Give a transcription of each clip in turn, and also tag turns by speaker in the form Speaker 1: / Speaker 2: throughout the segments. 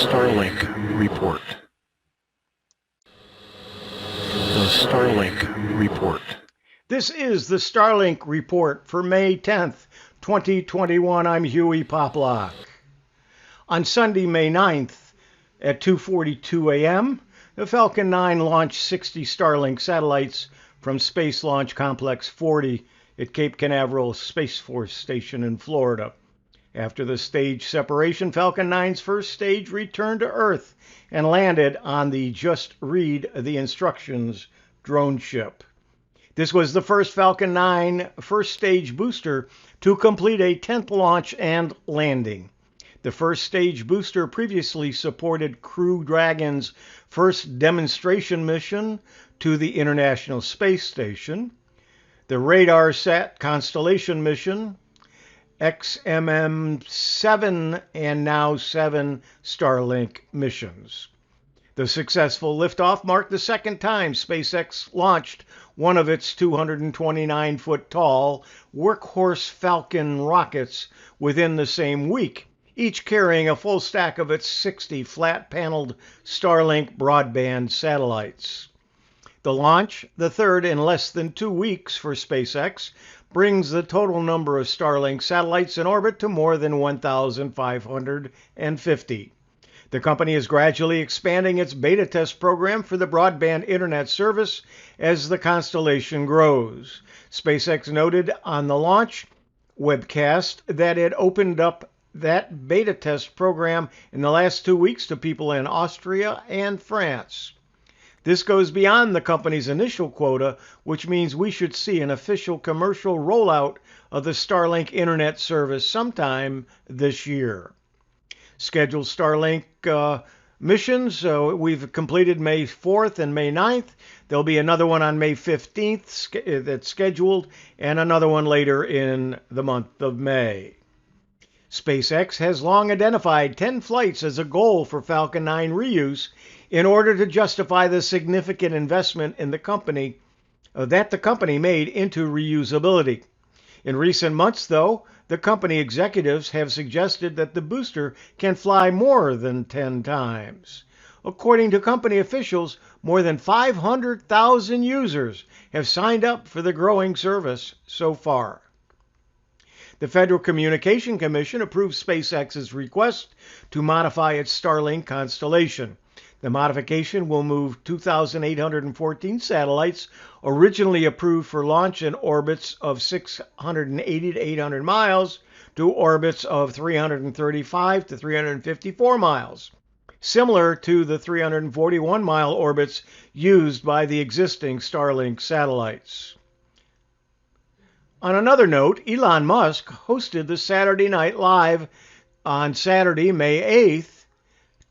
Speaker 1: Starlink Report. The Starlink Report.
Speaker 2: This is the Starlink Report for May 10th, 2021. I'm Huey Poplock. On Sunday, May 9th at 2:42 a.m., the Falcon 9 launched 60 Starlink satellites from Space Launch Complex 40 at Cape Canaveral Space Force Station in Florida. After the stage separation, Falcon 9's first stage returned to Earth and landed on the Just Read the Instructions drone ship. This was the first Falcon 9 first stage booster to complete a 10th launch and landing. The first stage booster previously supported Crew Dragon's first demonstration mission to the International Space Station, the RadarSat Constellation mission, XMM-7 and now 7 Starlink missions. The successful liftoff marked the second time SpaceX launched one of its 229-foot tall Workhorse Falcon rockets within the same week, each carrying a full stack of its 60 flat-paneled Starlink broadband satellites. The launch, the third in less than 2 weeks for SpaceX, brings the total number of Starlink satellites in orbit to more than 1,550. The company is gradually expanding its beta test program for the broadband internet service as the constellation grows. SpaceX noted on the launch webcast that it opened up that beta test program in the last 2 weeks to people in Austria and France. This goes beyond the company's initial quota, which means we should see an official commercial rollout of the Starlink internet service sometime this year. Scheduled Starlink missions, we've completed May 4th and May 9th. There'll be another one on May 15th that's scheduled, and another one later in the month of May. SpaceX has long identified 10 flights as a goal for Falcon 9 reuse in order to justify the significant investment in the company that the company made into reusability. In recent months, though, the company executives have suggested that the booster can fly more than 10 times. According to company officials, more than 500,000 users have signed up for the growing service so far. The Federal Communication Commission approved SpaceX's request to modify its Starlink constellation. The modification will move 2,814 satellites originally approved for launch in orbits of 680 to 800 miles to orbits of 335 to 354 miles, similar to the 341-mile orbits used by the existing Starlink satellites. On another note, Elon Musk hosted the Saturday Night Live on Saturday, May 8th,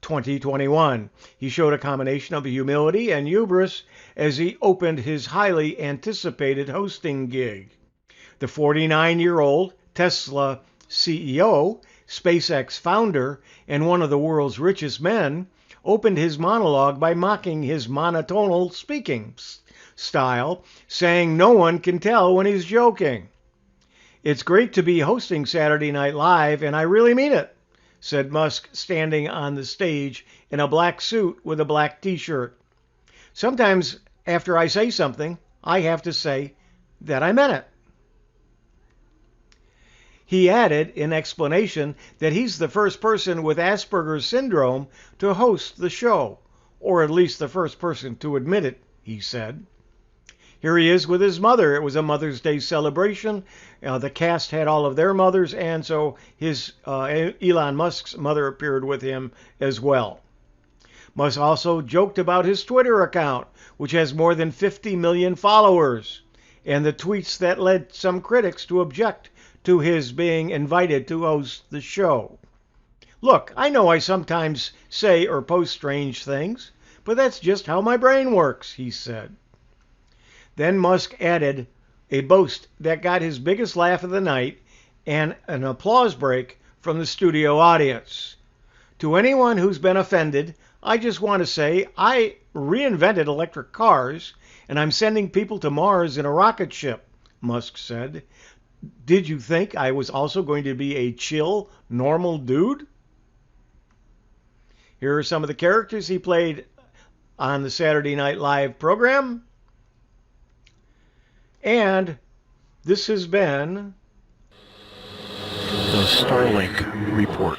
Speaker 2: 2021. He showed a combination of humility and hubris as he opened his highly anticipated hosting gig. The 49-year-old Tesla CEO, SpaceX founder, and one of the world's richest men opened his monologue by mocking his monotonal speaking style, saying no one can tell when he's joking. "It's great to be hosting Saturday Night Live, and I really mean it," said Musk, standing on the stage in a black suit with a black t-shirt. "Sometimes after I say something, I have to say that I meant it." He added in explanation that he's the first person with Asperger's syndrome to host the show, or at least the first person to admit it, he said. Here he is with his mother. It was a Mother's Day celebration. The cast had all of their mothers, and so Elon Musk's mother appeared with him as well. Musk also joked about his Twitter account, which has more than 50 million followers, and the tweets that led some critics to object to his being invited to host the show. "Look, I know I sometimes say or post strange things, but that's just how my brain works," he said. Then Musk added a boast that got his biggest laugh of the night and an applause break from the studio audience. "To anyone who's been offended, I just want to say I reinvented electric cars and I'm sending people to Mars in a rocket ship," Musk said. "Did you think I was also going to be a chill, normal dude?" Here are some of the characters he played on the Saturday Night Live program. And this has been
Speaker 1: The Starlink Report.